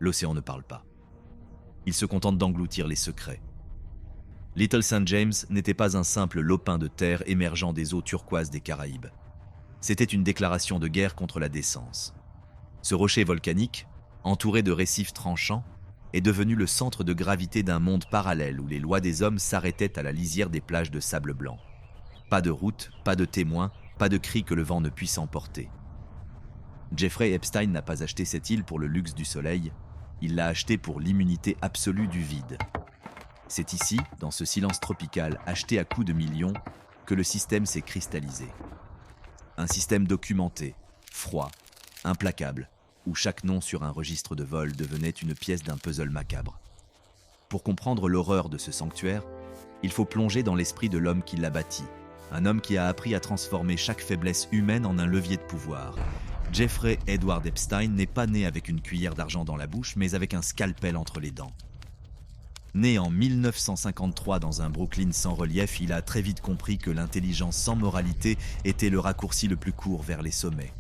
l'océan ne parle pas. Il se contente d'engloutir les secrets. Little St. James n'était pas un simple lopin de terre émergeant des eaux turquoises des Caraïbes. C'était une déclaration de guerre contre la décence. Ce rocher volcanique, entouré de récifs tranchants, est devenu le centre de gravité d'un monde parallèle où les lois des hommes s'arrêtaient à la lisière des plages de sable blanc. Pas de route, pas de témoins, pas de cris que le vent ne puisse emporter. Jeffrey Epstein n'a pas acheté cette île pour le luxe du soleil, il l'a achetée pour l'immunité absolue du vide. C'est ici, dans ce silence tropical acheté à coups de millions, que le système s'est cristallisé. Un système documenté, froid, implacable, où chaque nom sur un registre de vol devenait une pièce d'un puzzle macabre. Pour comprendre l'horreur de ce sanctuaire, il faut plonger dans l'esprit de l'homme qui l'a bâti, un homme qui a appris à transformer chaque faiblesse humaine en un levier de pouvoir. Jeffrey Edward Epstein n'est pas né avec une cuillère d'argent dans la bouche, mais avec un scalpel entre les dents. Né en 1953 dans un Brooklyn sans relief, il a très vite compris que l'intelligence sans moralité était le raccourci le plus court vers les sommets.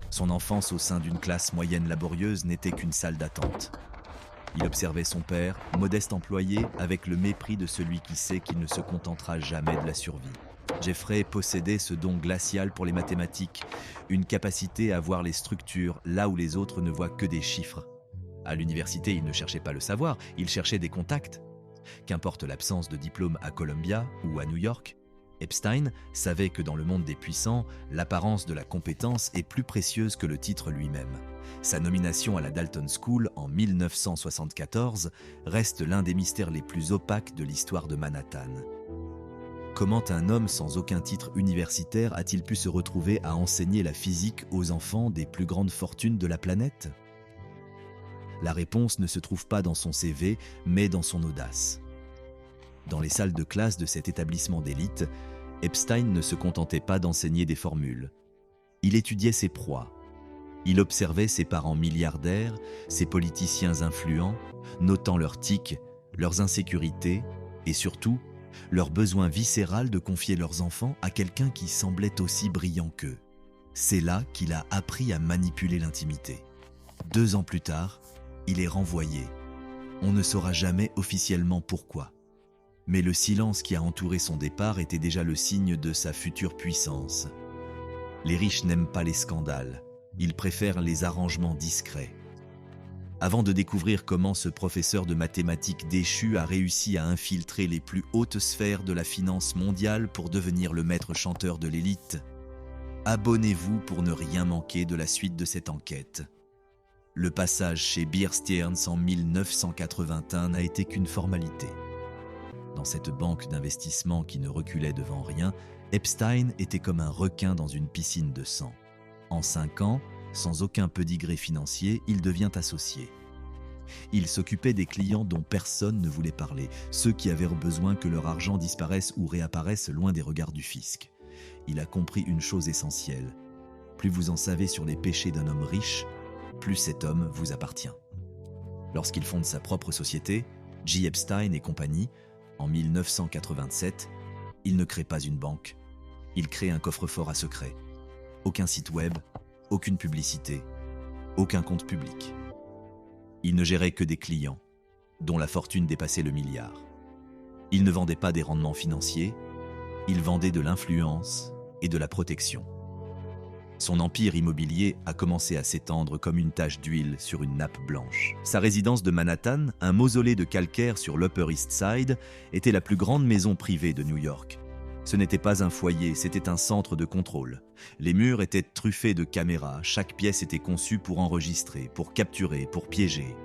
Son enfance au sein d'une classe moyenne laborieuse n'était qu'une salle d'attente. Il observait son père, modeste employé, avec le mépris de celui qui sait qu'il ne se contentera jamais de la survie. Jeffrey possédait ce don glacial pour les mathématiques, une capacité à voir les structures là où les autres ne voient que des chiffres. À l'université, il ne cherchait pas le savoir, il cherchait des contacts. Qu'importe l'absence de diplôme à Columbia ou à New York, Epstein savait que dans le monde des puissants, l'apparence de la compétence est plus précieuse que le titre lui-même. Sa nomination à la Dalton School en 1974 reste l'un des mystères les plus opaques de l'histoire de Manhattan. Comment un homme sans aucun titre universitaire a-t-il pu se retrouver à enseigner la physique aux enfants des plus grandes fortunes de la planète ? La réponse ne se trouve pas dans son CV, mais dans son audace. Dans les salles de classe de cet établissement d'élite, Epstein ne se contentait pas d'enseigner des formules. Il étudiait ses proies. Il observait ses parents milliardaires, ses politiciens influents, notant leurs tics, leurs insécurités et surtout, leur besoin viscéral de confier leurs enfants à quelqu'un qui semblait aussi brillant qu'eux. C'est là qu'il a appris à manipuler l'intimité. 2 ans plus tard, il est renvoyé. On ne saura jamais officiellement pourquoi. Mais le silence qui a entouré son départ était déjà le signe de sa future puissance. Les riches n'aiment pas les scandales, ils préfèrent les arrangements discrets. Avant de découvrir comment ce professeur de mathématiques déchu a réussi à infiltrer les plus hautes sphères de la finance mondiale pour devenir le maître chanteur de l'élite, abonnez-vous pour ne rien manquer de la suite de cette enquête. Le passage chez Bear Stearns en 1981 n'a été qu'une formalité. Dans cette banque d'investissement qui ne reculait devant rien, Epstein était comme un requin dans une piscine de sang. En 5 ans, sans aucun pédigré financier, il devient associé. Il s'occupait des clients dont personne ne voulait parler, ceux qui avaient besoin que leur argent disparaisse ou réapparaisse loin des regards du fisc. Il a compris une chose essentielle. Plus vous en savez sur les péchés d'un homme riche, plus cet homme vous appartient. Lorsqu'il fonde sa propre société, J. Epstein et compagnie, en 1987, il ne crée pas une banque. Il crée un coffre-fort à secret. Aucun site web, aucune publicité, aucun compte public. Il ne gérait que des clients, dont la fortune dépassait le milliard. Il ne vendait pas des rendements financiers, il vendait de l'influence et de la protection. Son empire immobilier a commencé à s'étendre comme une tache d'huile sur une nappe blanche. Sa résidence de Manhattan, un mausolée de calcaire sur l'Upper East Side, était la plus grande maison privée de New York. Ce n'était pas un foyer, c'était un centre de contrôle. Les murs étaient truffés de caméras, chaque pièce était conçue pour enregistrer, pour capturer, pour piéger.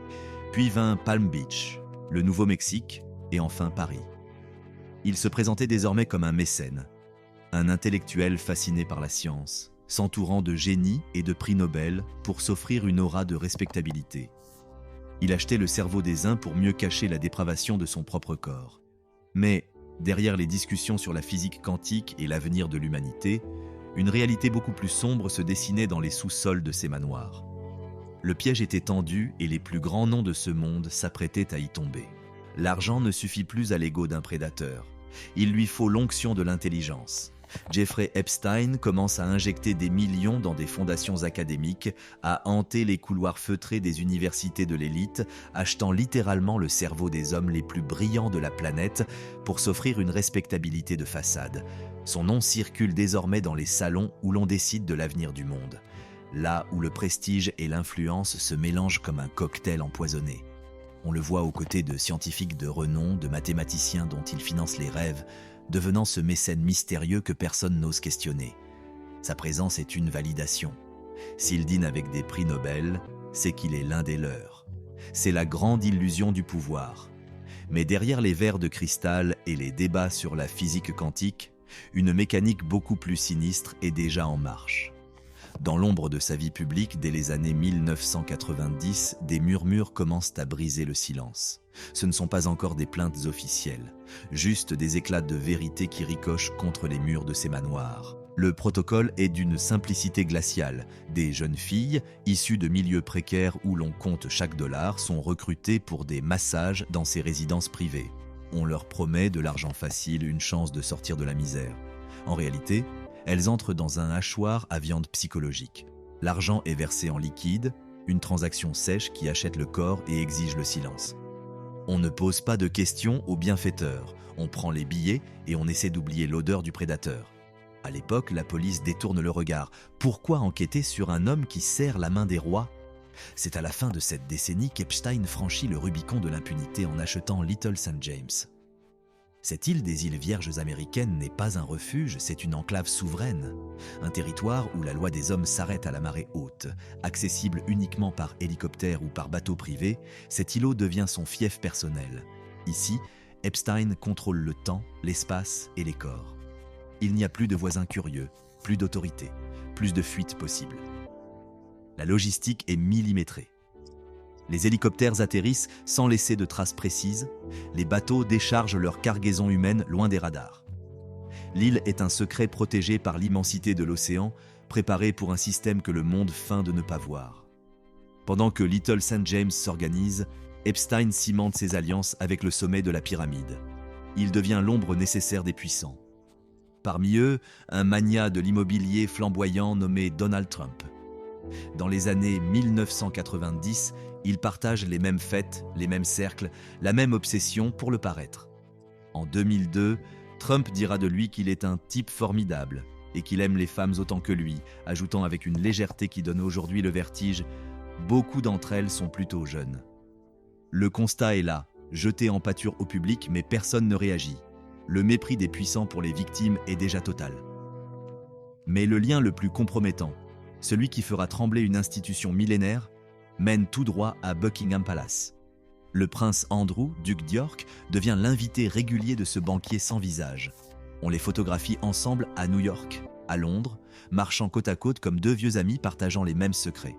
Puis vint Palm Beach, le Nouveau-Mexique et enfin Paris. Il se présentait désormais comme un mécène, un intellectuel fasciné par la science, s'entourant de génies et de prix Nobel pour s'offrir une aura de respectabilité. Il achetait le cerveau des uns pour mieux cacher la dépravation de son propre corps. Mais, derrière les discussions sur la physique quantique et l'avenir de l'humanité, une réalité beaucoup plus sombre se dessinait dans les sous-sols de ces manoirs. Le piège était tendu et les plus grands noms de ce monde s'apprêtaient à y tomber. L'argent ne suffit plus à l'ego d'un prédateur. Il lui faut l'onction de l'intelligence. Jeffrey Epstein commence à injecter des millions dans des fondations académiques, à hanter les couloirs feutrés des universités de l'élite, achetant littéralement le cerveau des hommes les plus brillants de la planète pour s'offrir une respectabilité de façade. Son nom circule désormais dans les salons où l'on décide de l'avenir du monde. Là où le prestige et l'influence se mélangent comme un cocktail empoisonné. On le voit aux côtés de scientifiques de renom, de mathématiciens dont il finance les rêves, devenant ce mécène mystérieux que personne n'ose questionner. Sa présence est une validation. S'il dîne avec des prix Nobel, c'est qu'il est l'un des leurs. C'est la grande illusion du pouvoir. Mais derrière les verres de cristal et les débats sur la physique quantique, une mécanique beaucoup plus sinistre est déjà en marche. Dans l'ombre de sa vie publique, dès les années 1990, des murmures commencent à briser le silence. Ce ne sont pas encore des plaintes officielles, juste des éclats de vérité qui ricochent contre les murs de ces manoirs. Le protocole est d'une simplicité glaciale. Des jeunes filles, issues de milieux précaires où l'on compte chaque dollar, sont recrutées pour des massages dans ces résidences privées. On leur promet de l'argent facile, une chance de sortir de la misère. En réalité, elles entrent dans un hachoir à viande psychologique. L'argent est versé en liquide, une transaction sèche qui achète le corps et exige le silence. On ne pose pas de questions aux bienfaiteurs, on prend les billets et on essaie d'oublier l'odeur du prédateur. À l'époque, la police détourne le regard. Pourquoi enquêter sur un homme qui serre la main des rois ? C'est à la fin de cette décennie qu'Epstein franchit le Rubicon de l'impunité en achetant Little St. James. Cette île des îles Vierges américaines n'est pas un refuge, c'est une enclave souveraine. Un territoire où la loi des hommes s'arrête à la marée haute. Accessible uniquement par hélicoptère ou par bateau privé, cet îlot devient son fief personnel. Ici, Epstein contrôle le temps, l'espace et les corps. Il n'y a plus de voisins curieux, plus d'autorité, plus de fuites possibles. La logistique est millimétrée. Les hélicoptères atterrissent sans laisser de traces précises, les bateaux déchargent leur cargaison humaine loin des radars. L'île est un secret protégé par l'immensité de l'océan, préparé pour un système que le monde feint de ne pas voir. Pendant que Little St. James s'organise, Epstein cimente ses alliances avec le sommet de la pyramide. Il devient l'ombre nécessaire des puissants. Parmi eux, un magnat de l'immobilier flamboyant nommé Donald Trump. Dans les années 1990, ils partagent les mêmes fêtes, les mêmes cercles, la même obsession pour le paraître. En 2002, Trump dira de lui qu'il est un type formidable et qu'il aime les femmes autant que lui, ajoutant avec une légèreté qui donne aujourd'hui le vertige « Beaucoup d'entre elles sont plutôt jeunes ». Le constat est là, jeté en pâture au public, mais personne ne réagit. Le mépris des puissants pour les victimes est déjà total. Mais le lien le plus compromettant, celui qui fera trembler une institution millénaire, mène tout droit à Buckingham Palace. Le prince Andrew, duc d'York, devient l'invité régulier de ce banquier sans visage. On les photographie ensemble à New York, à Londres, marchant côte à côte comme deux vieux amis partageant les mêmes secrets.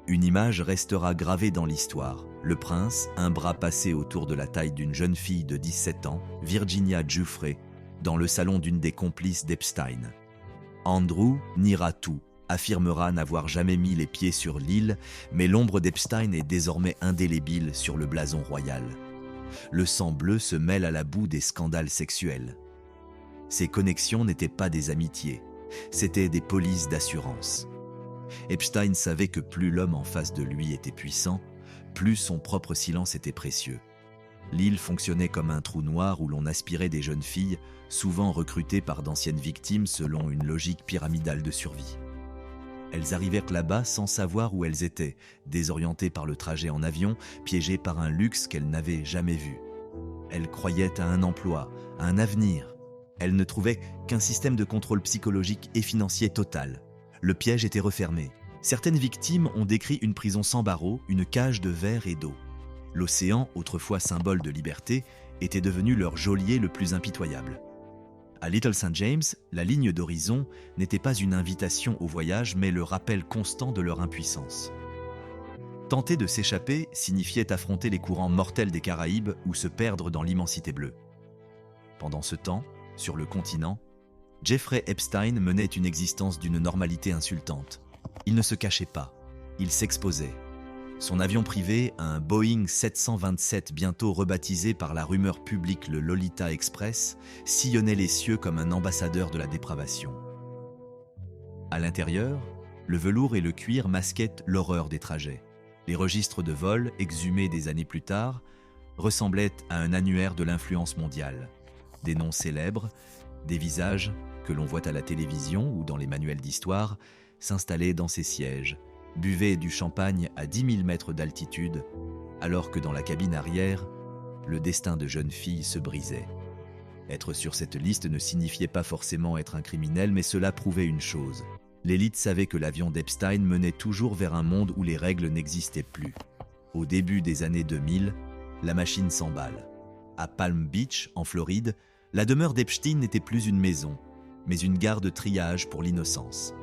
Une image restera gravée dans l'histoire. Le prince, un bras passé autour de la taille d'une jeune fille de 17 ans, Virginia Giuffre, dans le salon d'une des complices d'Epstein. Andrew niera tout, affirmera n'avoir jamais mis les pieds sur l'île, mais l'ombre d'Epstein est désormais indélébile sur le blason royal. Le sang bleu se mêle à la boue des scandales sexuels. Ces connexions n'étaient pas des amitiés, c'étaient des polices d'assurance. Epstein savait que plus l'homme en face de lui était puissant, plus son propre silence était précieux. L'île fonctionnait comme un trou noir où l'on aspirait des jeunes filles, souvent recrutées par d'anciennes victimes selon une logique pyramidale de survie. Elles arrivèrent là-bas sans savoir où elles étaient, désorientées par le trajet en avion, piégées par un luxe qu'elles n'avaient jamais vu. Elles croyaient à un emploi, à un avenir. Elles ne trouvaient qu'un système de contrôle psychologique et financier total. Le piège était refermé. Certaines victimes ont décrit une prison sans barreaux, une cage de verre et d'eau. L'océan, autrefois symbole de liberté, était devenu leur geôlier le plus impitoyable. À Little St. James, la ligne d'horizon n'était pas une invitation au voyage, mais le rappel constant de leur impuissance. Tenter de s'échapper signifiait affronter les courants mortels des Caraïbes ou se perdre dans l'immensité bleue. Pendant ce temps, sur le continent, Jeffrey Epstein menait une existence d'une normalité insultante. Il ne se cachait pas, il s'exposait. Son avion privé, un Boeing 727 bientôt rebaptisé par la rumeur publique le Lolita Express, sillonnait les cieux comme un ambassadeur de la dépravation. À l'intérieur, le velours et le cuir masquaient l'horreur des trajets. Les registres de vol, exhumés des années plus tard, ressemblaient à un annuaire de l'influence mondiale. Des noms célèbres, des visages que l'on voit à la télévision ou dans les manuels d'histoire, s'installaient dans ces sièges, buvaient du champagne à 10 000 mètres d'altitude, alors que dans la cabine arrière, le destin de jeunes filles se brisait. Être sur cette liste ne signifiait pas forcément être un criminel, mais cela prouvait une chose. L'élite savait que l'avion d'Epstein menait toujours vers un monde où les règles n'existaient plus. Au début des années 2000, la machine s'emballe. À Palm Beach, en Floride, la demeure d'Epstein n'était plus une maison, mais une gare de triage pour l'innocence.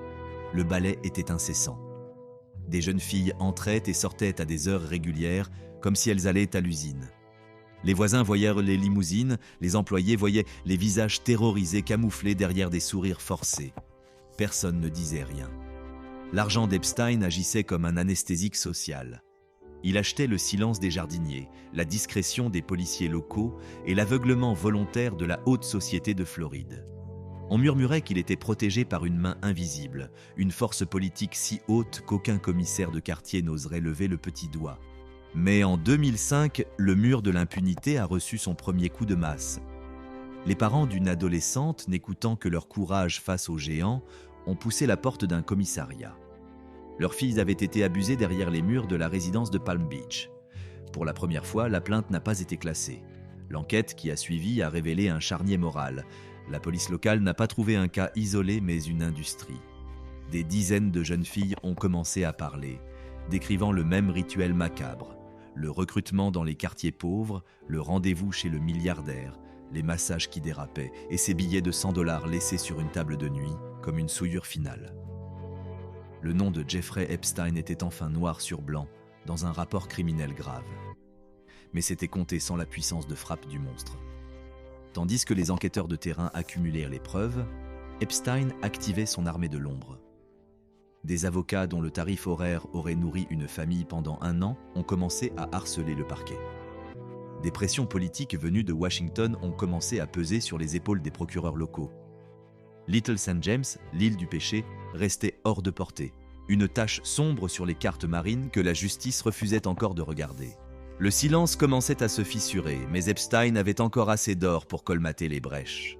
Le balai était incessant. Des jeunes filles entraient et sortaient à des heures régulières, comme si elles allaient à l'usine. Les voisins voyaient les limousines, les employés voyaient les visages terrorisés camouflés derrière des sourires forcés. Personne ne disait rien. L'argent d'Epstein agissait comme un anesthésique social. Il achetait le silence des jardiniers, la discrétion des policiers locaux et l'aveuglement volontaire de la haute société de Floride. On murmurait qu'il était protégé par une main invisible, une force politique si haute qu'aucun commissaire de quartier n'oserait lever le petit doigt. Mais en 2005, le mur de l'impunité a reçu son premier coup de masse. Les parents d'une adolescente, n'écoutant que leur courage face aux géants, ont poussé la porte d'un commissariat. Leurs filles avaient été abusées derrière les murs de la résidence de Palm Beach. Pour la première fois, la plainte n'a pas été classée. L'enquête qui a suivi a révélé un charnier moral. La police locale n'a pas trouvé un cas isolé, mais une industrie. Des dizaines de jeunes filles ont commencé à parler, décrivant le même rituel macabre. Le recrutement dans les quartiers pauvres, le rendez-vous chez le milliardaire, les massages qui dérapaient et ces billets de 100 $ laissés sur une table de nuit comme une souillure finale. Le nom de Jeffrey Epstein était enfin noir sur blanc dans un rapport criminel grave. Mais c'était compté sans la puissance de frappe du monstre. Tandis que les enquêteurs de terrain accumulèrent les preuves, Epstein activait son armée de l'ombre. Des avocats dont le tarif horaire aurait nourri une famille pendant 1 an ont commencé à harceler le parquet. Des pressions politiques venues de Washington ont commencé à peser sur les épaules des procureurs locaux. Little St. James, l'île du péché, restait hors de portée, une tache sombre sur les cartes marines que la justice refusait encore de regarder. Le silence commençait à se fissurer, mais Epstein avait encore assez d'or pour colmater les brèches.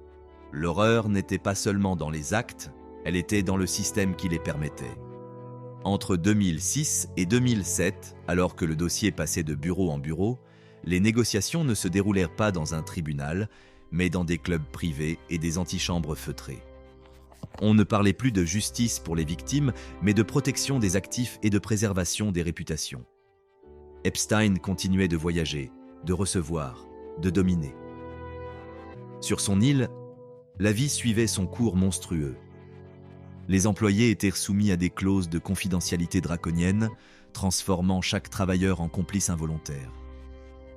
L'horreur n'était pas seulement dans les actes, elle était dans le système qui les permettait. Entre 2006 et 2007, alors que le dossier passait de bureau en bureau, les négociations ne se déroulèrent pas dans un tribunal, mais dans des clubs privés et des antichambres feutrées. On ne parlait plus de justice pour les victimes, mais de protection des actifs et de préservation des réputations. Epstein continuait de voyager, de recevoir, de dominer. Sur son île, la vie suivait son cours monstrueux. Les employés étaient soumis à des clauses de confidentialité draconiennes, transformant chaque travailleur en complice involontaire.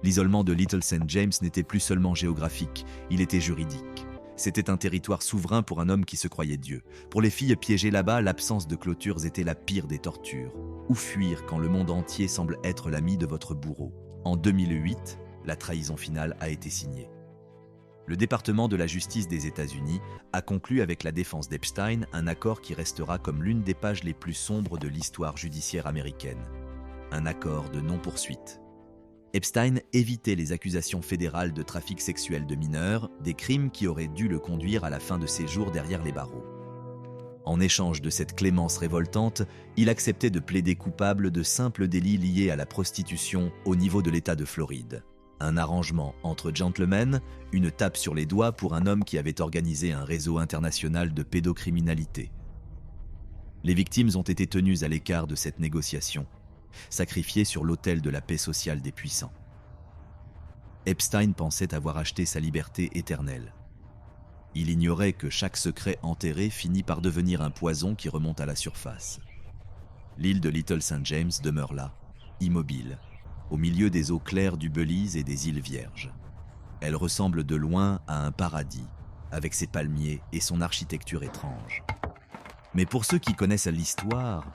L'isolement de Little St. James n'était plus seulement géographique, il était juridique. C'était un territoire souverain pour un homme qui se croyait Dieu. Pour les filles piégées là-bas, l'absence de clôtures était la pire des tortures. Où fuir quand le monde entier semble être l'ami de votre bourreau? En 2008, la trahison finale a été signée. Le département de la justice des États-Unis a conclu avec la défense d'Epstein un accord qui restera comme l'une des pages les plus sombres de l'histoire judiciaire américaine. Un accord de non-poursuite. Epstein évitait les accusations fédérales de trafic sexuel de mineurs, des crimes qui auraient dû le conduire à la fin de ses jours derrière les barreaux. En échange de cette clémence révoltante, il acceptait de plaider coupable de simples délits liés à la prostitution au niveau de l'État de Floride. Un arrangement entre gentlemen, une tape sur les doigts pour un homme qui avait organisé un réseau international de pédocriminalité. Les victimes ont été tenues à l'écart de cette négociation, sacrifiées sur l'autel de la paix sociale des puissants. Epstein pensait avoir acheté sa liberté éternelle. Il ignorait que chaque secret enterré finit par devenir un poison qui remonte à la surface. L'île de Little St. James demeure là, immobile, au milieu des eaux claires du Belize et des îles Vierges. Elle ressemble de loin à un paradis, avec ses palmiers et son architecture étrange. Mais pour ceux qui connaissent l'histoire,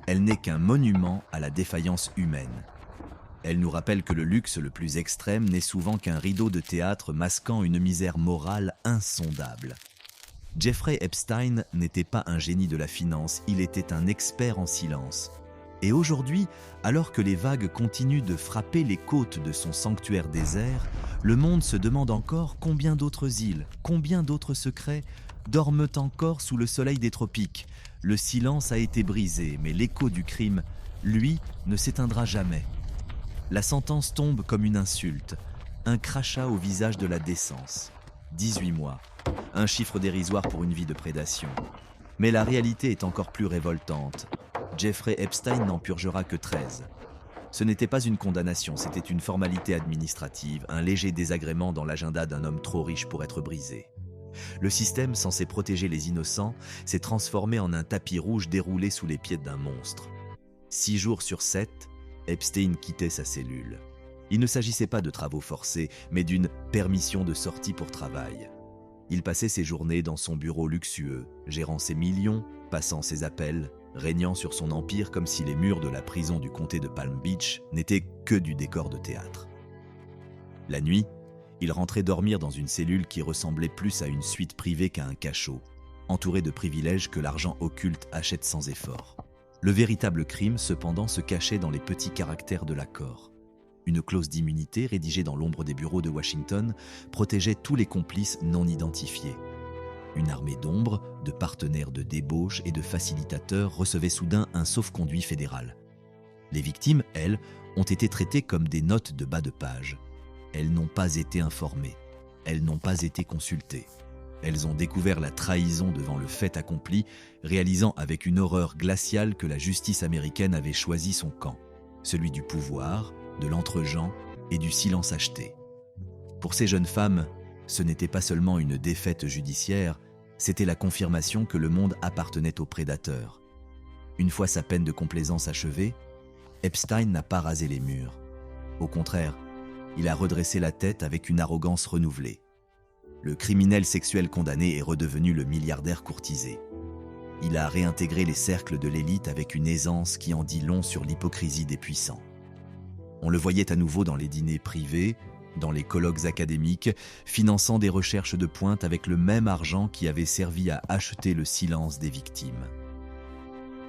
elle n'est qu'un monument à la défaillance humaine. Elle nous rappelle que le luxe le plus extrême n'est souvent qu'un rideau de théâtre masquant une misère morale insondable. Jeffrey Epstein n'était pas un génie de la finance, il était un expert en silence. Et aujourd'hui, alors que les vagues continuent de frapper les côtes de son sanctuaire désert, le monde se demande encore combien d'autres îles, combien d'autres secrets dorment encore sous le soleil des tropiques. Le silence a été brisé, mais l'écho du crime, lui, ne s'éteindra jamais. La sentence tombe comme une insulte, un crachat au visage de la décence. 18 mois, un chiffre dérisoire pour une vie de prédation. Mais la réalité est encore plus révoltante. Jeffrey Epstein n'en purgera que 13. Ce n'était pas une condamnation, c'était une formalité administrative, un léger désagrément dans l'agenda d'un homme trop riche pour être brisé. Le système censé protéger les innocents s'est transformé en un tapis rouge déroulé sous les pieds d'un monstre. 6 jours sur 7, Epstein quittait sa cellule. Il ne s'agissait pas de travaux forcés, mais d'une permission de sortie pour travail. Il passait ses journées dans son bureau luxueux, gérant ses millions, passant ses appels, régnant sur son empire comme si les murs de la prison du comté de Palm Beach n'étaient que du décor de théâtre. La nuit, il rentrait dormir dans une cellule qui ressemblait plus à une suite privée qu'à un cachot, entouré de privilèges que l'argent occulte achète sans effort. Le véritable crime, cependant, se cachait dans les petits caractères de l'accord. Une clause d'immunité rédigée dans l'ombre des bureaux de Washington protégeait tous les complices non identifiés. Une armée d'ombre, de partenaires de débauche et de facilitateurs recevait soudain un sauf-conduit fédéral. Les victimes, elles, ont été traitées comme des notes de bas de page. Elles n'ont pas été informées. Elles n'ont pas été consultées. Elles ont découvert la trahison devant le fait accompli, réalisant avec une horreur glaciale que la justice américaine avait choisi son camp, celui du pouvoir, de l'entre-gens et du silence acheté. Pour ces jeunes femmes, ce n'était pas seulement une défaite judiciaire, c'était la confirmation que le monde appartenait aux prédateurs. Une fois sa peine de complaisance achevée, Epstein n'a pas rasé les murs. Au contraire, il a redressé la tête avec une arrogance renouvelée. Le criminel sexuel condamné est redevenu le milliardaire courtisé. Il a réintégré les cercles de l'élite avec une aisance qui en dit long sur l'hypocrisie des puissants. On le voyait à nouveau dans les dîners privés, dans les colloques académiques, finançant des recherches de pointe avec le même argent qui avait servi à acheter le silence des victimes.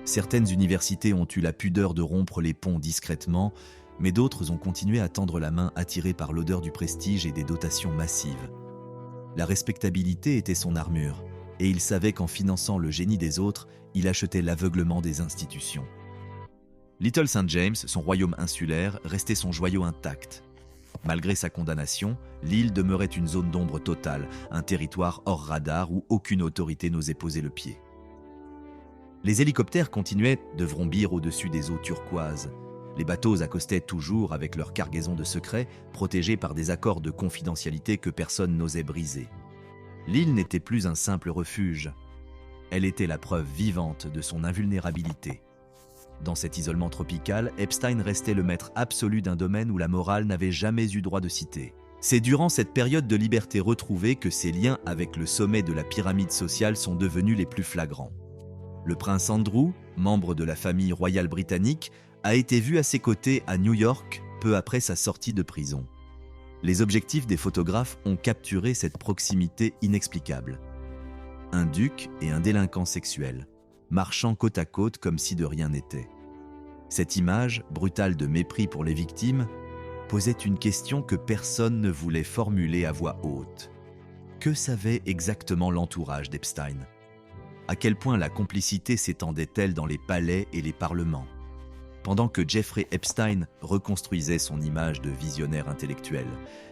Certaines universités ont eu la pudeur de rompre les ponts discrètement, mais d'autres ont continué à tendre la main attirées par l'odeur du prestige et des dotations massives. La respectabilité était son armure, et il savait qu'en finançant le génie des autres, il achetait l'aveuglement des institutions. Little St. James, son royaume insulaire, restait son joyau intact. Malgré sa condamnation, l'île demeurait une zone d'ombre totale, un territoire hors radar où aucune autorité n'osait poser le pied. Les hélicoptères continuaient de vrombir au-dessus des eaux turquoises. Les bateaux accostaient toujours avec leur cargaison de secrets, protégés par des accords de confidentialité que personne n'osait briser. L'île n'était plus un simple refuge. Elle était la preuve vivante de son invulnérabilité. Dans cet isolement tropical, Epstein restait le maître absolu d'un domaine où la morale n'avait jamais eu droit de citer. C'est durant cette période de liberté retrouvée que ses liens avec le sommet de la pyramide sociale sont devenus les plus flagrants. Le prince Andrew, membre de la famille royale britannique, a été vu à ses côtés à New York peu après sa sortie de prison. Les objectifs des photographes ont capturé cette proximité inexplicable. Un duc et un délinquant sexuel, marchant côte à côte comme si de rien n'était. Cette image, brutale de mépris pour les victimes, posait une question que personne ne voulait formuler à voix haute. Que savait exactement l'entourage d'Epstein ? À quel point la complicité s'étendait-elle dans les palais et les parlements ? Pendant que Jeffrey Epstein reconstruisait son image de visionnaire intellectuel,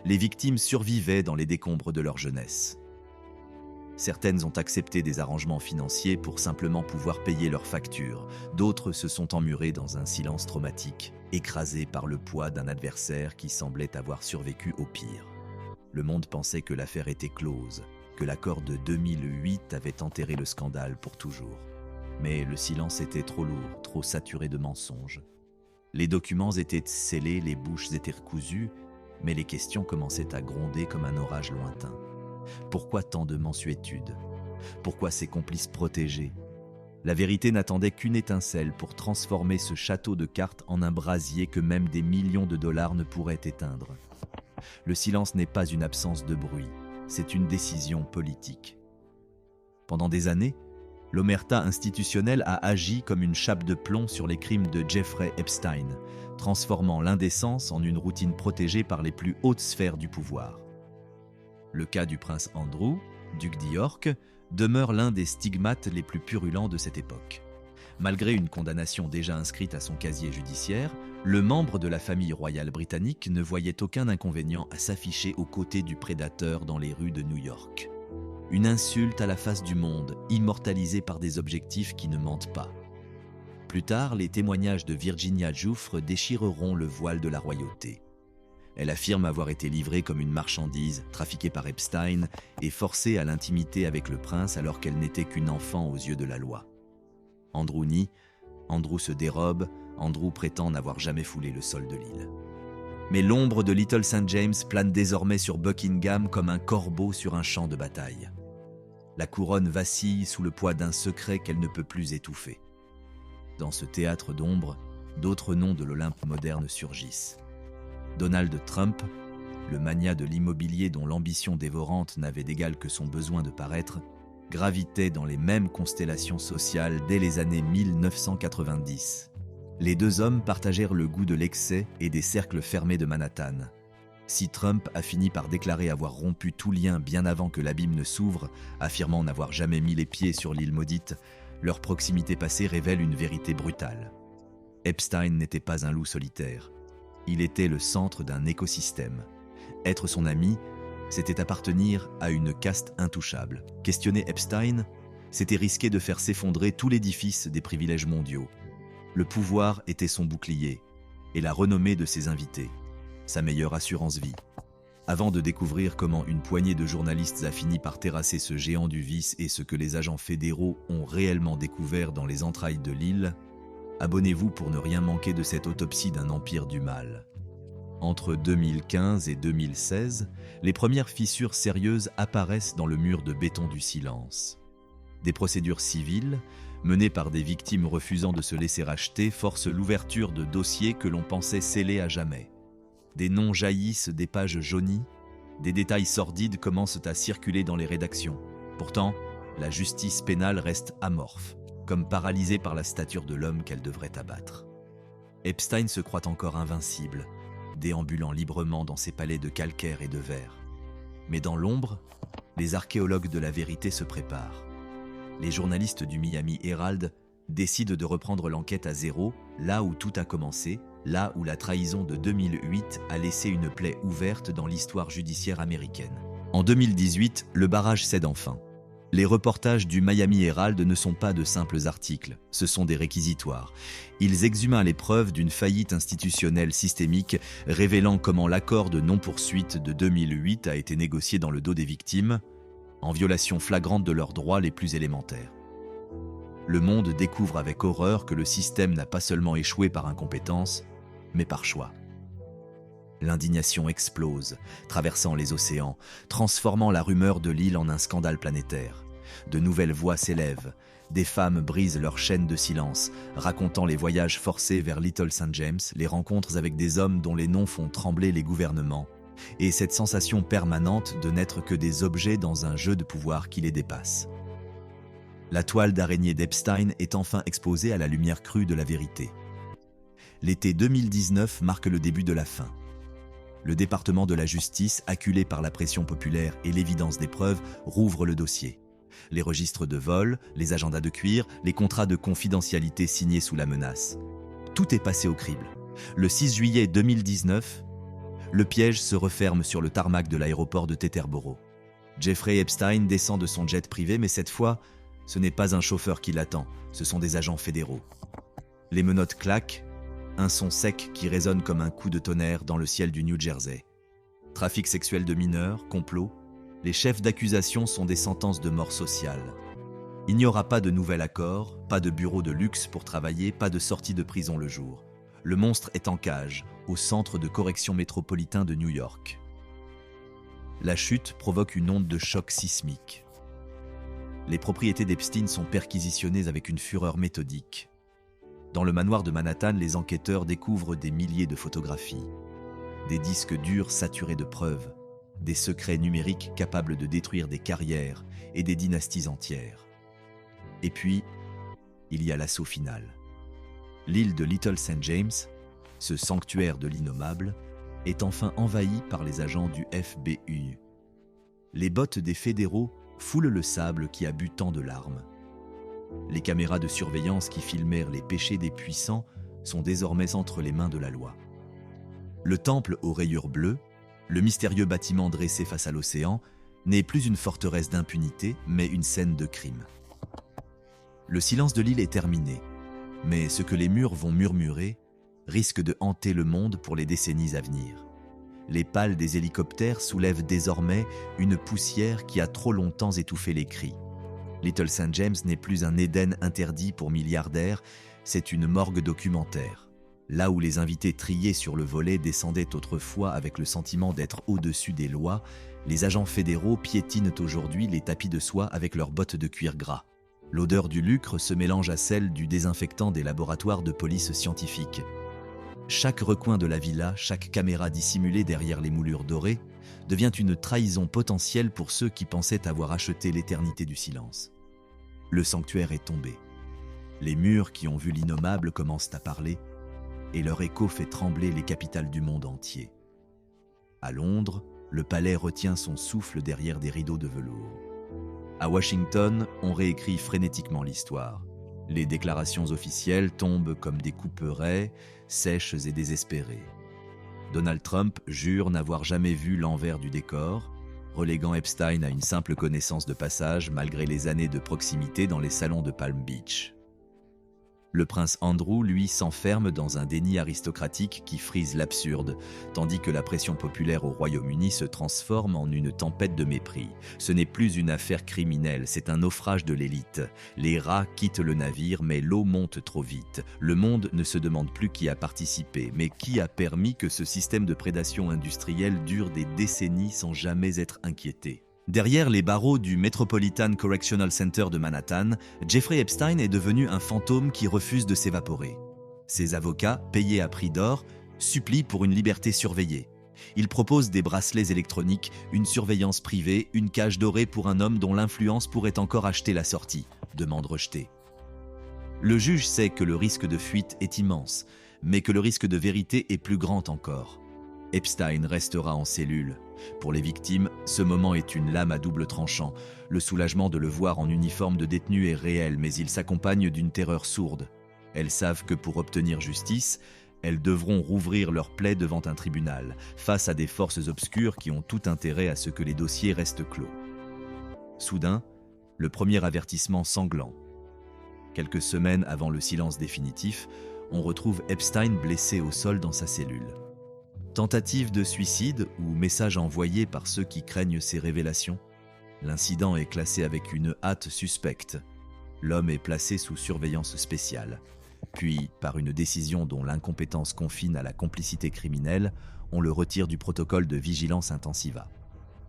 les victimes survivaient dans les décombres de leur jeunesse. Certaines ont accepté des arrangements financiers pour simplement pouvoir payer leurs factures. D'autres se sont emmurées dans un silence traumatique, écrasées par le poids d'un adversaire qui semblait avoir survécu au pire. Le monde pensait que l'affaire était close, que l'accord de 2008 avait enterré le scandale pour toujours. Mais le silence était trop lourd, trop saturé de mensonges. Les documents étaient scellés, les bouches étaient recousues, mais les questions commençaient à gronder comme un orage lointain. Pourquoi tant de mansuétude ? Pourquoi ces complices protégés ? La vérité n'attendait qu'une étincelle pour transformer ce château de cartes en un brasier que même des millions de dollars ne pourraient éteindre. Le silence n'est pas une absence de bruit, c'est une décision politique. Pendant des années, l'omerta institutionnelle a agi comme une chape de plomb sur les crimes de Jeffrey Epstein, transformant l'indécence en une routine protégée par les plus hautes sphères du pouvoir. Le cas du prince Andrew, duc d'York, demeure l'un des stigmates les plus purulents de cette époque. Malgré une condamnation déjà inscrite à son casier judiciaire, le membre de la famille royale britannique ne voyait aucun inconvénient à s'afficher aux côtés du prédateur dans les rues de New York. Une insulte à la face du monde, immortalisée par des objectifs qui ne mentent pas. Plus tard, les témoignages de Virginia Giuffre déchireront le voile de la royauté. Elle affirme avoir été livrée comme une marchandise, trafiquée par Epstein et forcée à l'intimité avec le prince alors qu'elle n'était qu'une enfant aux yeux de la loi. Andrew nie, Andrew se dérobe, Andrew prétend n'avoir jamais foulé le sol de l'île. Mais l'ombre de Little St. James plane désormais sur Buckingham comme un corbeau sur un champ de bataille. La couronne vacille sous le poids d'un secret qu'elle ne peut plus étouffer. Dans ce théâtre d'ombre, d'autres noms de l'Olympe moderne surgissent. Donald Trump, le magnat de l'immobilier dont l'ambition dévorante n'avait d'égal que son besoin de paraître, gravitait dans les mêmes constellations sociales dès les années 1990. Les deux hommes partagèrent le goût de l'excès et des cercles fermés de Manhattan. Si Trump a fini par déclarer avoir rompu tout lien bien avant que l'abîme ne s'ouvre, affirmant n'avoir jamais mis les pieds sur l'île maudite, leur proximité passée révèle une vérité brutale. Epstein n'était pas un loup solitaire. Il était le centre d'un écosystème. Être son ami, c'était appartenir à une caste intouchable. Questionner Epstein, c'était risquer de faire s'effondrer tout l'édifice des privilèges mondiaux. Le pouvoir était son bouclier, et la renommée de ses invités, sa meilleure assurance vie. Avant de découvrir comment une poignée de journalistes a fini par terrasser ce géant du vice et ce que les agents fédéraux ont réellement découvert dans les entrailles de l'île, abonnez-vous pour ne rien manquer de cette autopsie d'un empire du mal. Entre 2015 et 2016, les premières fissures sérieuses apparaissent dans le mur de béton du silence. Des procédures civiles, menées par des victimes refusant de se laisser racheter, forcent l'ouverture de dossiers que l'on pensait scellés à jamais. Des noms jaillissent des pages jaunies, des détails sordides commencent à circuler dans les rédactions. Pourtant, la justice pénale reste amorphe, comme paralysée par la stature de l'homme qu'elle devrait abattre. Epstein se croit encore invincible, déambulant librement dans ses palais de calcaire et de verre. Mais dans l'ombre, les archéologues de la vérité se préparent. Les journalistes du Miami Herald décident de reprendre l'enquête à zéro, là où tout a commencé, là où la trahison de 2008 a laissé une plaie ouverte dans l'histoire judiciaire américaine. En 2018, le barrage cède enfin. Les reportages du Miami Herald ne sont pas de simples articles, ce sont des réquisitoires. Ils exhument les preuves d'une faillite institutionnelle systémique, révélant comment l'accord de non-poursuite de 2008 a été négocié dans le dos des victimes, en violation flagrante de leurs droits les plus élémentaires. Le monde découvre avec horreur que le système n'a pas seulement échoué par incompétence, mais par choix. L'indignation explose, traversant les océans, transformant la rumeur de l'île en un scandale planétaire. De nouvelles voix s'élèvent, des femmes brisent leur chaîne de silence, racontant les voyages forcés vers Little St. James, les rencontres avec des hommes dont les noms font trembler les gouvernements, et cette sensation permanente de n'être que des objets dans un jeu de pouvoir qui les dépasse. La toile d'araignée d'Epstein est enfin exposée à la lumière crue de la vérité. L'été 2019 marque le début de la fin. Le département de la justice, acculé par la pression populaire et l'évidence des preuves, rouvre le dossier. Les registres de vol, les agendas de cuir, les contrats de confidentialité signés sous la menace. Tout est passé au crible. Le 6 juillet 2019, le piège se referme sur le tarmac de l'aéroport de Teterboro. Jeffrey Epstein descend de son jet privé, mais cette fois, ce n'est pas un chauffeur qui l'attend, ce sont des agents fédéraux. Les menottes claquent, un son sec qui résonne comme un coup de tonnerre dans le ciel du New Jersey. Trafic sexuel de mineurs, complot, les chefs d'accusation sont des sentences de mort sociale. Il n'y aura pas de nouvel accord, pas de bureau de luxe pour travailler, pas de sortie de prison le jour. Le monstre est en cage, au centre de correction métropolitain de New York. La chute provoque une onde de choc sismique. Les propriétés d'Epstein sont perquisitionnées avec une fureur méthodique. Dans le manoir de Manhattan, les enquêteurs découvrent des milliers de photographies, des disques durs saturés de preuves, des secrets numériques capables de détruire des carrières et des dynasties entières. Et puis, il y a l'assaut final. L'île de Little St. James, ce sanctuaire de l'innommable, est enfin envahie par les agents du FBI. Les bottes des fédéraux foulent le sable qui a bu tant de larmes. Les caméras de surveillance qui filmèrent les péchés des puissants sont désormais entre les mains de la loi. Le temple aux rayures bleues, le mystérieux bâtiment dressé face à l'océan, n'est plus une forteresse d'impunité, mais une scène de crime. Le silence de l'île est terminé, mais ce que les murs vont murmurer risque de hanter le monde pour les décennies à venir. Les pales des hélicoptères soulèvent désormais une poussière qui a trop longtemps étouffé les cris. Little St. James n'est plus un Éden interdit pour milliardaires, c'est une morgue documentaire. Là où les invités triés sur le volet descendaient autrefois avec le sentiment d'être au-dessus des lois, les agents fédéraux piétinent aujourd'hui les tapis de soie avec leurs bottes de cuir gras. L'odeur du lucre se mélange à celle du désinfectant des laboratoires de police scientifique. Chaque recoin de la villa, chaque caméra dissimulée derrière les moulures dorées, devient une trahison potentielle pour ceux qui pensaient avoir acheté l'éternité du silence. Le sanctuaire est tombé. Les murs qui ont vu l'innommable commencent à parler, et leur écho fait trembler les capitales du monde entier. À Londres, le palais retient son souffle derrière des rideaux de velours. À Washington, on réécrit frénétiquement l'histoire. Les déclarations officielles tombent comme des couperets, sèches et désespérées. Donald Trump jure n'avoir jamais vu l'envers du décor, reléguant Epstein à une simple connaissance de passage malgré les années de proximité dans les salons de Palm Beach. Le prince Andrew, lui, s'enferme dans un déni aristocratique qui frise l'absurde, tandis que la pression populaire au Royaume-Uni se transforme en une tempête de mépris. Ce n'est plus une affaire criminelle, c'est un naufrage de l'élite. Les rats quittent le navire, mais l'eau monte trop vite. Le monde ne se demande plus qui a participé, mais qui a permis que ce système de prédation industrielle dure des décennies sans jamais être inquiété. Derrière les barreaux du Metropolitan Correctional Center de Manhattan, Jeffrey Epstein est devenu un fantôme qui refuse de s'évaporer. Ses avocats, payés à prix d'or, supplient pour une liberté surveillée. Ils proposent des bracelets électroniques, une surveillance privée, une cage dorée pour un homme dont l'influence pourrait encore acheter la sortie. Demande rejetée. Le juge sait que le risque de fuite est immense, mais que le risque de vérité est plus grand encore. Epstein restera en cellule. Pour les victimes, ce moment est une lame à double tranchant. Le soulagement de le voir en uniforme de détenu est réel, mais il s'accompagne d'une terreur sourde. Elles savent que pour obtenir justice, elles devront rouvrir leurs plaies devant un tribunal, face à des forces obscures qui ont tout intérêt à ce que les dossiers restent clos. Soudain, le premier avertissement sanglant. Quelques semaines avant le silence définitif, on retrouve Epstein blessé au sol dans sa cellule. Tentative de suicide ou message envoyé par ceux qui craignent ces révélations? L'incident est classé avec une hâte suspecte. L'homme est placé sous surveillance spéciale. Puis, par une décision dont l'incompétence confine à la complicité criminelle, on le retire du protocole de vigilance intensiva.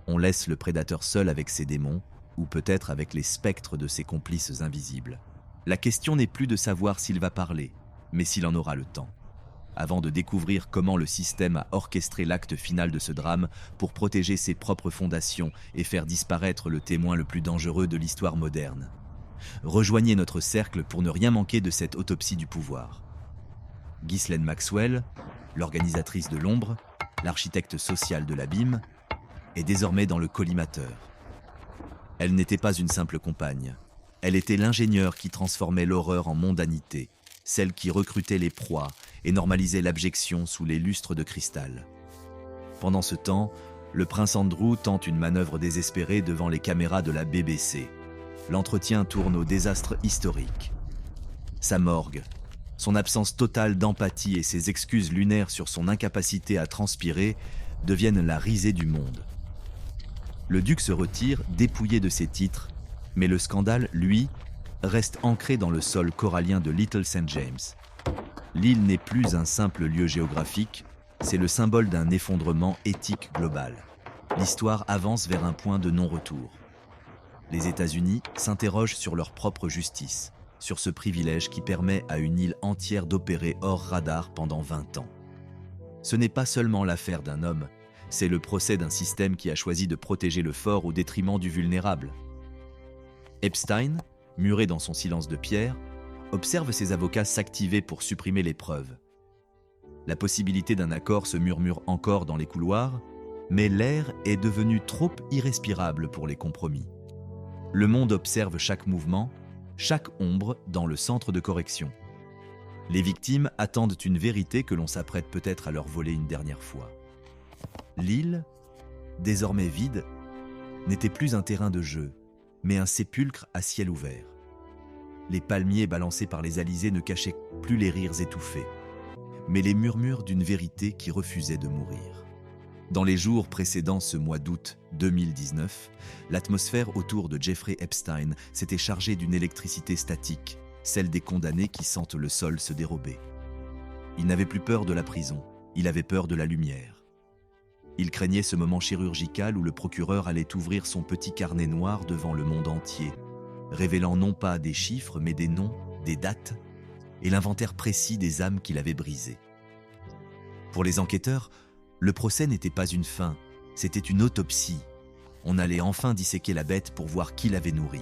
On laisse le prédateur seul avec ses démons, ou peut-être avec les spectres de ses complices invisibles. La question n'est plus de savoir s'il va parler, mais s'il en aura le temps. Avant de découvrir comment le système a orchestré l'acte final de ce drame pour protéger ses propres fondations et faire disparaître le témoin le plus dangereux de l'histoire moderne. Rejoignez notre cercle pour ne rien manquer de cette autopsie du pouvoir. Ghislaine Maxwell, l'organisatrice de l'ombre, l'architecte social de l'abîme, est désormais dans le collimateur. Elle n'était pas une simple compagne. Elle était l'ingénieur qui transformait l'horreur en mondanité, celle qui recrutait les proies et normalisait l'abjection sous les lustres de cristal. Pendant ce temps, le prince Andrew tente une manœuvre désespérée devant les caméras de la BBC. L'entretien tourne au désastre historique. Sa morgue, son absence totale d'empathie et ses excuses lunaires sur son incapacité à transpirer deviennent la risée du monde. Le duc se retire, dépouillé de ses titres, mais le scandale, lui, reste ancré dans le sol corallien de Little St. James. L'île n'est plus un simple lieu géographique, c'est le symbole d'un effondrement éthique global. L'histoire avance vers un point de non-retour. Les États-Unis s'interrogent sur leur propre justice, sur ce privilège qui permet à une île entière d'opérer hors radar pendant 20 ans. Ce n'est pas seulement l'affaire d'un homme, c'est le procès d'un système qui a choisi de protéger le fort au détriment du vulnérable. Epstein, muré dans son silence de pierre, observe ses avocats s'activer pour supprimer les preuves. La possibilité d'un accord se murmure encore dans les couloirs, mais l'air est devenu trop irrespirable pour les compromis. Le monde observe chaque mouvement, chaque ombre dans le centre de correction. Les victimes attendent une vérité que l'on s'apprête peut-être à leur voler une dernière fois. L'île, désormais vide, n'était plus un terrain de jeu, mais un sépulcre à ciel ouvert. Les palmiers balancés par les alizés ne cachaient plus les rires étouffés, mais les murmures d'une vérité qui refusait de mourir. Dans les jours précédant ce mois d'août 2019, l'atmosphère autour de Jeffrey Epstein s'était chargée d'une électricité statique, celle des condamnés qui sentent le sol se dérober. Il n'avait plus peur de la prison, il avait peur de la lumière. Il craignait ce moment chirurgical où le procureur allait ouvrir son petit carnet noir devant le monde entier, révélant non pas des chiffres mais des noms, des dates et l'inventaire précis des âmes qu'il avait brisées. Pour les enquêteurs, le procès n'était pas une fin, c'était une autopsie. On allait enfin disséquer la bête pour voir qui l'avait nourrie.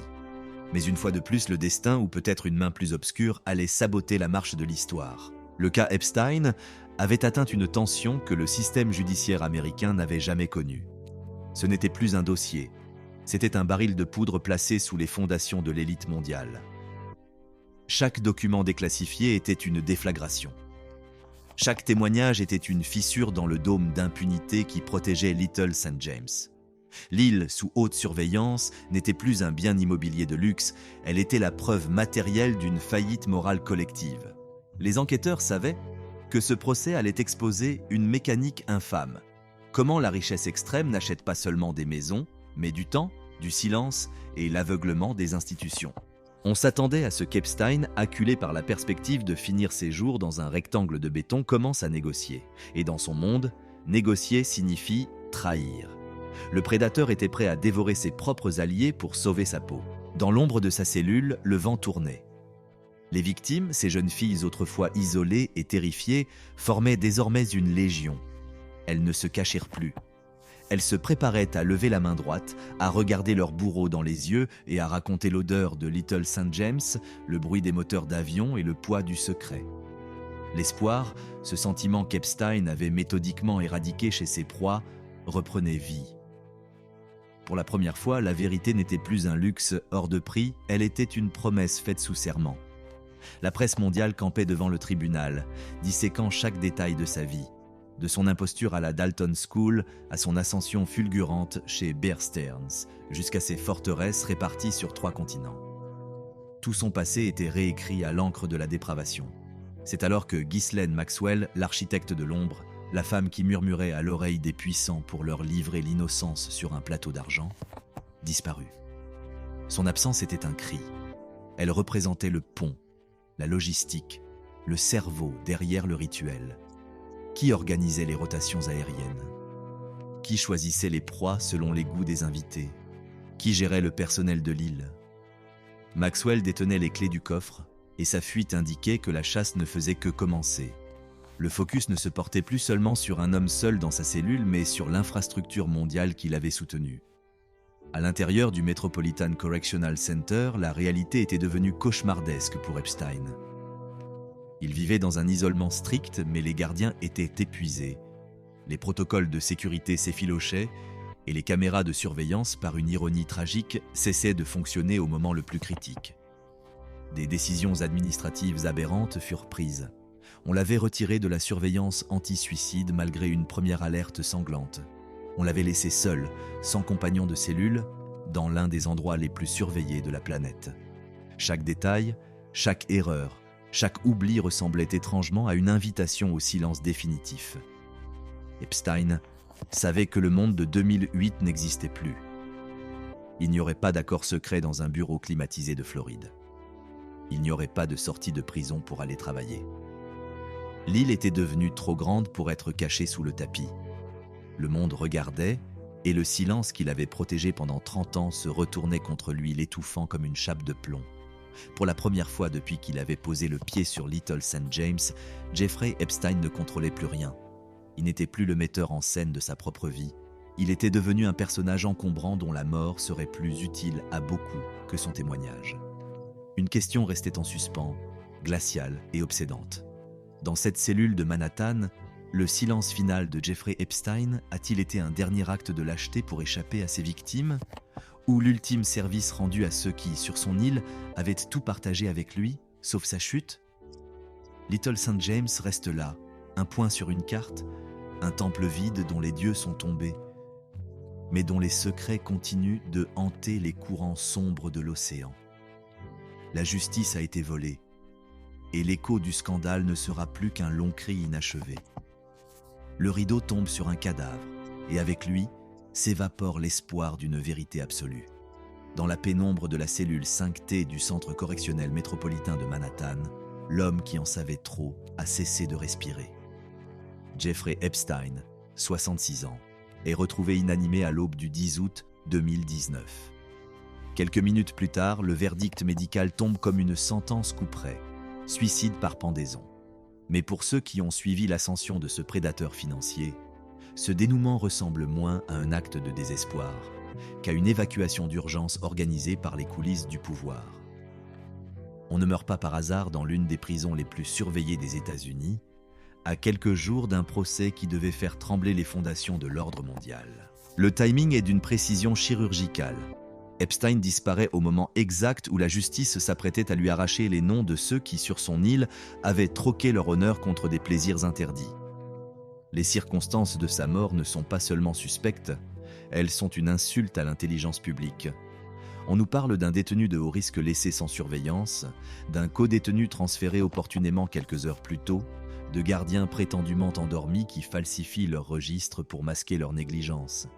Mais une fois de plus, le destin, ou peut-être une main plus obscure, allait saboter la marche de l'histoire. Le cas Epstein avait atteint une tension que le système judiciaire américain n'avait jamais connue. Ce n'était plus un dossier, c'était un baril de poudre placé sous les fondations de l'élite mondiale. Chaque document déclassifié était une déflagration. Chaque témoignage était une fissure dans le dôme d'impunité qui protégeait Little St. James. L'île, sous haute surveillance, n'était plus un bien immobilier de luxe, elle était la preuve matérielle d'une faillite morale collective. Les enquêteurs savaient que ce procès allait exposer une mécanique infâme. Comment la richesse extrême n'achète pas seulement des maisons, mais du temps, du silence et l'aveuglement des institutions. On s'attendait à ce qu'Epstein, acculé par la perspective de finir ses jours dans un rectangle de béton, commence à négocier. Et dans son monde, négocier signifie trahir. Le prédateur était prêt à dévorer ses propres alliés pour sauver sa peau. Dans l'ombre de sa cellule, le vent tournait. Les victimes, ces jeunes filles autrefois isolées et terrifiées, formaient désormais une légion. Elles ne se cachèrent plus. Elles se préparaient à lever la main droite, à regarder leur bourreau dans les yeux et à raconter l'odeur de Little St. James, le bruit des moteurs d'avion et le poids du secret. L'espoir, ce sentiment qu'Epstein avait méthodiquement éradiqué chez ses proies, reprenait vie. Pour la première fois, la vérité n'était plus un luxe hors de prix, elle était une promesse faite sous serment. La presse mondiale campait devant le tribunal, disséquant chaque détail de sa vie. De son imposture à la Dalton School à son ascension fulgurante chez Bear Stearns, jusqu'à ses forteresses réparties sur 3 continents. Tout son passé était réécrit à l'encre de la dépravation. C'est alors que Ghislaine Maxwell, l'architecte de l'ombre, la femme qui murmurait à l'oreille des puissants pour leur livrer l'innocence sur un plateau d'argent, disparut. Son absence était un cri. Elle représentait le pont, la logistique, le cerveau derrière le rituel. Qui organisait les rotations aériennes? Qui choisissait les proies selon les goûts des invités? Qui gérait le personnel de l'île? Maxwell détenait les clés du coffre et sa fuite indiquait que la chasse ne faisait que commencer. Le focus ne se portait plus seulement sur un homme seul dans sa cellule, mais sur l'infrastructure mondiale qui l'avait soutenu. À l'intérieur du Metropolitan Correctional Center, la réalité était devenue cauchemardesque pour Epstein. Il vivait dans un isolement strict, mais les gardiens étaient épuisés. Les protocoles de sécurité s'effilochaient et les caméras de surveillance, par une ironie tragique, cessaient de fonctionner au moment le plus critique. Des décisions administratives aberrantes furent prises. On l'avait retiré de la surveillance anti-suicide malgré une première alerte sanglante. On l'avait laissé seul, sans compagnon de cellule, dans l'un des endroits les plus surveillés de la planète. Chaque détail, chaque erreur, chaque oubli ressemblait étrangement à une invitation au silence définitif. Epstein savait que le monde de 2008 n'existait plus. Il n'y aurait pas d'accord secret dans un bureau climatisé de Floride. Il n'y aurait pas de sortie de prison pour aller travailler. L'île était devenue trop grande pour être cachée sous le tapis. Le monde regardait Et le silence qui l'avait protégé pendant 30 ans se retournait contre lui, l'étouffant comme une chape de plomb. Pour la première fois depuis qu'il avait posé le pied sur Little St. James, Jeffrey Epstein ne contrôlait plus rien. Il n'était plus le metteur en scène de sa propre vie. Il était devenu un personnage encombrant dont la mort serait plus utile à beaucoup que son témoignage. Une question restait en suspens, glaciale et obsédante. Dans cette cellule de Manhattan, le silence final de Jeffrey Epstein a-t-il été un dernier acte de lâcheté pour échapper à ses victimes ? Ou l'ultime service rendu à ceux qui, sur son île, avaient tout partagé avec lui, sauf sa chute ? Little St. James reste là, un point sur une carte, un temple vide dont les dieux sont tombés, mais dont les secrets continuent de hanter les courants sombres de l'océan. La justice a été volée, et l'écho du scandale ne sera plus qu'un long cri inachevé. Le rideau tombe sur un cadavre, et avec lui, s'évapore l'espoir d'une vérité absolue. Dans la pénombre de la cellule 5T du centre correctionnel métropolitain de Manhattan, l'homme qui en savait trop a cessé de respirer. Jeffrey Epstein, 66 ans, est retrouvé inanimé à l'aube du 10 août 2019. Quelques minutes plus tard, le verdict médical tombe comme une sentence couperet, suicide par pendaison. Mais pour ceux qui ont suivi l'ascension de ce prédateur financier, ce dénouement ressemble moins à un acte de désespoir qu'à une évacuation d'urgence organisée par les coulisses du pouvoir. On ne meurt pas par hasard dans l'une des prisons les plus surveillées des États-Unis, à quelques jours d'un procès qui devait faire trembler les fondations de l'ordre mondial. Le timing est d'une précision chirurgicale. Epstein disparaît au moment exact où la justice s'apprêtait à lui arracher les noms de ceux qui, sur son île, avaient troqué leur honneur contre des plaisirs interdits. Les circonstances de sa mort ne sont pas seulement suspectes, elles sont une insulte à l'intelligence publique. On nous parle d'un détenu de haut risque laissé sans surveillance, d'un co-détenu transféré opportunément quelques heures plus tôt, de gardiens prétendument endormis qui falsifient leurs registres pour masquer leur négligence.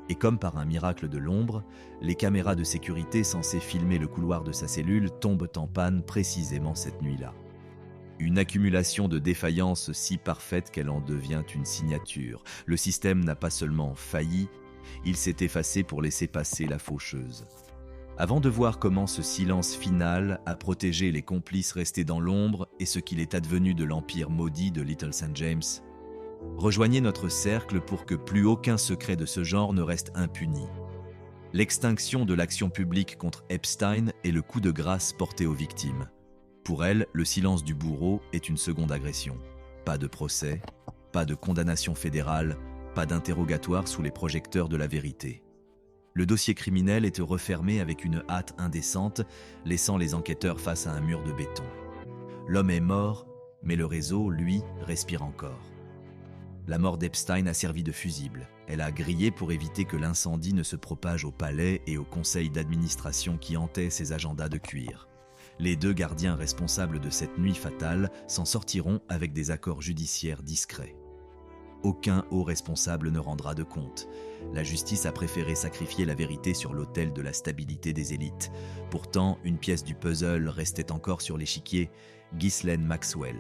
Et comme par un miracle de l'ombre, les caméras de sécurité censées filmer le couloir de sa cellule tombent en panne précisément cette nuit-là. Une accumulation de défaillances si parfaite qu'elle en devient une signature. Le système n'a pas seulement failli, il s'est effacé pour laisser passer la faucheuse. Avant de voir comment ce silence final a protégé les complices restés dans l'ombre et ce qu'il est advenu de l'empire maudit de Little St. James, rejoignez notre cercle pour que plus aucun secret de ce genre ne reste impuni. L'extinction de l'action publique contre Epstein est le coup de grâce porté aux victimes. Pour elles, le silence du bourreau est une seconde agression. Pas de procès, pas de condamnation fédérale, pas d'interrogatoire sous les projecteurs de la vérité. Le dossier criminel est refermé avec une hâte indécente, laissant les enquêteurs face à un mur de béton. L'homme est mort, mais le réseau, lui, respire encore. La mort d'Epstein a servi de fusible. Elle a grillé pour éviter que l'incendie ne se propage au palais et au conseil d'administration qui hantait ses agendas de cuir. Les deux gardiens responsables de cette nuit fatale s'en sortiront avec des accords judiciaires discrets. Aucun haut responsable ne rendra de compte. La justice a préféré sacrifier la vérité sur l'autel de la stabilité des élites. Pourtant, une pièce du puzzle restait encore sur l'échiquier, Ghislaine Maxwell.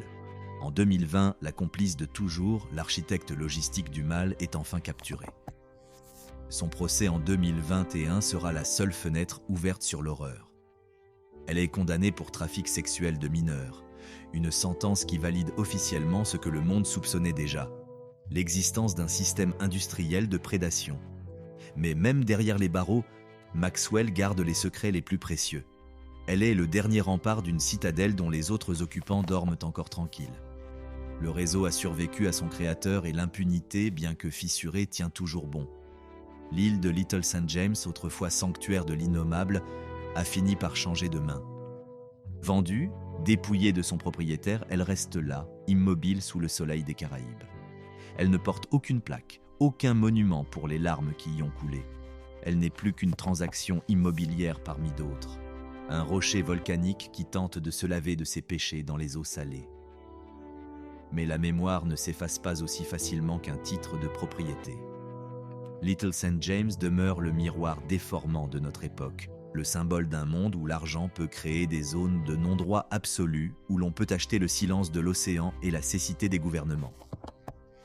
En 2020, la complice de toujours, l'architecte logistique du mal, est enfin capturée. Son procès en 2021 sera la seule fenêtre ouverte sur l'horreur. Elle est condamnée pour trafic sexuel de mineurs, une sentence qui valide officiellement ce que le monde soupçonnait déjà, l'existence d'un système industriel de prédation. Mais même derrière les barreaux, Maxwell garde les secrets les plus précieux. Elle est le dernier rempart d'une citadelle dont les autres occupants dorment encore tranquilles. Le réseau a survécu à son créateur et l'impunité, bien que fissurée, tient toujours bon. L'île de Little St. James, autrefois sanctuaire de l'innommable, a fini par changer de main. Vendue, dépouillée de son propriétaire, elle reste là, immobile sous le soleil des Caraïbes. Elle ne porte aucune plaque, aucun monument pour les larmes qui y ont coulé. Elle n'est plus qu'une transaction immobilière parmi d'autres. Un rocher volcanique qui tente de se laver de ses péchés dans les eaux salées. Mais la mémoire ne s'efface pas aussi facilement qu'un titre de propriété. Little St. James demeure le miroir déformant de notre époque, le symbole d'un monde où l'argent peut créer des zones de non-droit absolu, où l'on peut acheter le silence de l'océan et la cécité des gouvernements.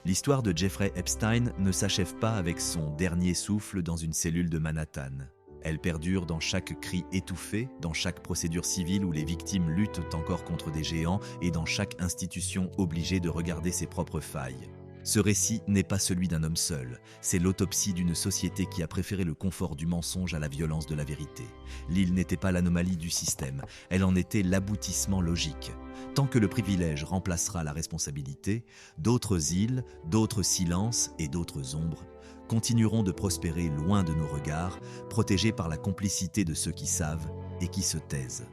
L'histoire de Jeffrey Epstein ne s'achève pas avec son dernier souffle dans une cellule de Manhattan. Elle perdure dans chaque cri étouffé, dans chaque procédure civile où les victimes luttent encore contre des géants et dans chaque institution obligée de regarder ses propres failles. Ce récit n'est pas celui d'un homme seul, c'est l'autopsie d'une société qui a préféré le confort du mensonge à la violence de la vérité. L'île n'était pas l'anomalie du système, elle en était l'aboutissement logique. Tant que le privilège remplacera la responsabilité, d'autres îles, d'autres silences et d'autres ombres continueront de prospérer loin de nos regards, protégés par la complicité de ceux qui savent et qui se taisent.